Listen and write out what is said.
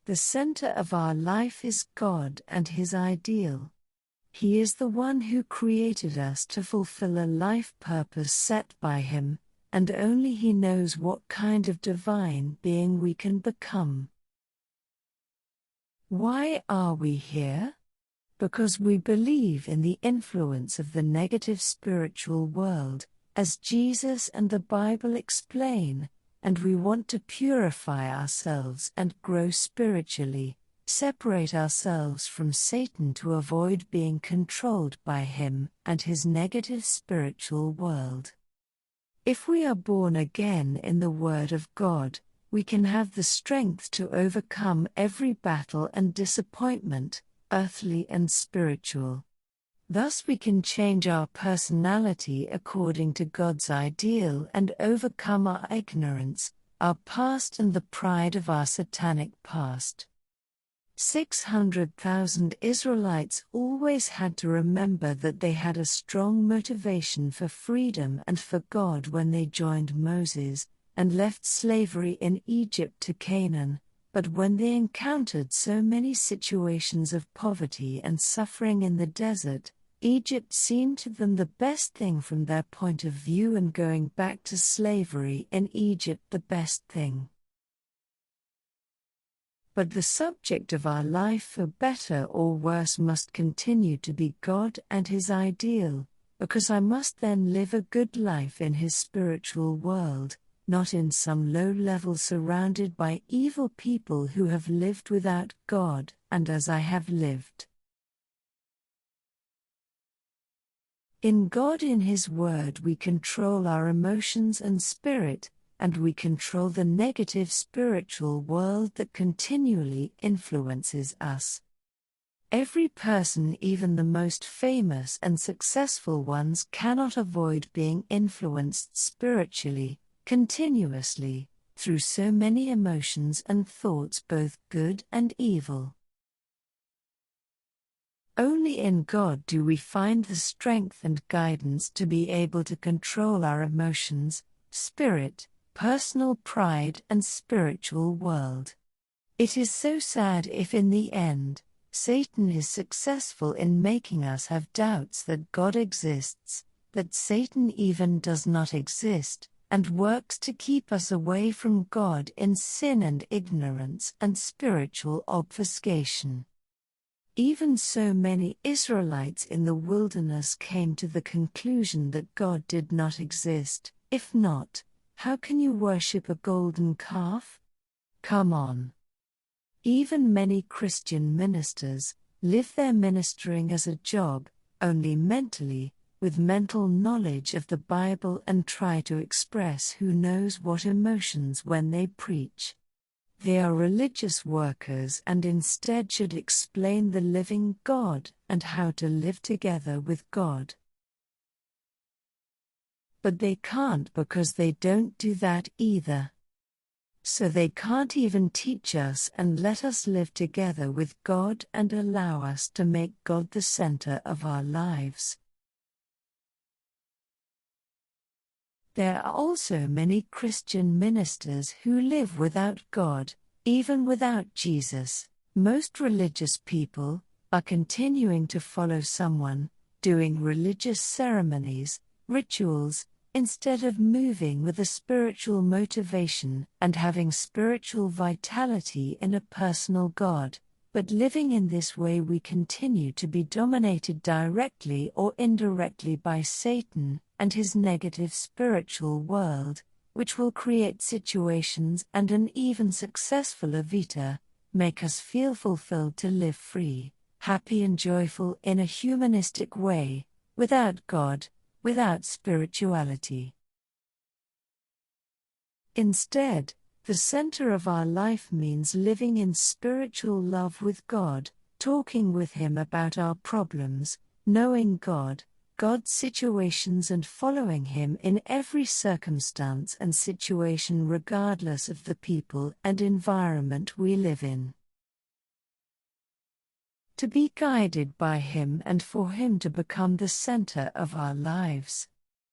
The center of our life is God and His ideal. He is the one who created us to fulfill a life purpose set by Him, and only He knows what kind of divine being we can become. Why are we here? Because we believe in the influence of the negative spiritual world, as Jesus and the Bible explain, and we want to purify ourselves and grow spiritually, separate ourselves from Satan to avoid being controlled by him and his negative spiritual world. If we are born again in the Word of God, we can have the strength to overcome every battle and disappointment, earthly and spiritual. Thus we can change our personality according to God's ideal and overcome our ignorance, our past and the pride of our satanic past. 600,000 Israelites always had to remember that they had a strong motivation for freedom and for God when they joined Moses and left slavery in Egypt to Canaan, but when they encountered so many situations of poverty and suffering in the desert, Egypt seemed to them the best thing from their point of view, and going back to slavery in Egypt the best thing. But the subject of our life, for better or worse, must continue to be God and His ideal, because I must then live a good life in His spiritual world, not in some low level surrounded by evil people who have lived without God, and as I have lived. In God, in His Word, we control our emotions and spirit, and we control the negative spiritual world that continually influences us. Every person, even the most famous and successful ones, cannot avoid being influenced spiritually, continuously, through so many emotions and thoughts, both good and evil. Only in God do we find the strength and guidance to be able to control our emotions, spirit, personal pride and spiritual world. It is so sad if in the end, Satan is successful in making us have doubts that God exists, that Satan even does not exist, and works to keep us away from God in sin and ignorance and spiritual obfuscation. Even so many Israelites in the wilderness came to the conclusion that God did not exist. If not, how can you worship a golden calf? Come on. Even many Christian ministers live their ministering as a job, only mentally, with mental knowledge of the Bible, and try to express who knows what emotions when they preach. They are religious workers and instead should explain the living God and how to live together with God. But they can't, because they don't do that either. So they can't even teach us and let us live together with God and allow us to make God the center of our lives. There are also many Christian ministers who live without God, even without Jesus. Most religious people are continuing to follow someone, doing religious ceremonies, rituals, instead of moving with a spiritual motivation and having spiritual vitality in a personal God. But living in this way, we continue to be dominated directly or indirectly by Satan and his negative spiritual world, which will create situations and an even successful vita, make us feel fulfilled to live free, happy and joyful in a humanistic way, without God, without spirituality. Instead, the center of our life means living in spiritual love with God, talking with Him about our problems, knowing God, God's situations, and following Him in every circumstance and situation, regardless of the people and environment we live in. To be guided by Him and for Him to become the center of our lives.